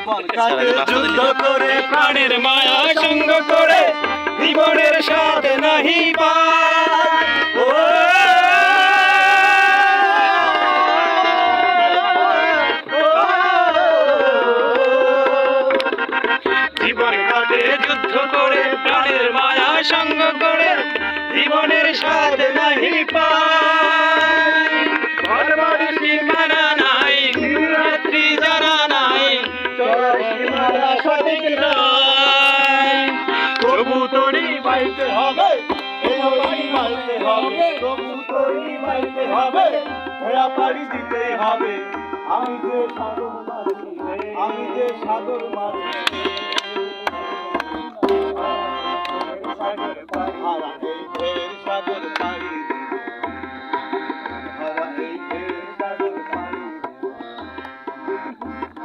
জীবন কাটে যুদ্ধ করে, প্রাণের মায়া সঙ্গ করে, জীবনের স্বাদ নাহি পায়। জীবন কাটে যুদ্ধ করে, প্রাণের মায়া সঙ্গ করে, জীবনের স্বাদ নাহি পায়। ঘর বাড়ি সীমানা নাই, রাত্রি জানা নাই, চলার সীমানা সঠিক নাই। তবু তরি বাইতে হবে, মারতে হবে, তবু তরি বাইতে হবে, ঘোড়া পাড়ি দিতে হবে। আমি যে সাগর মাঝি, আমি যে সাগর মাঝি, সাগর পাড়ি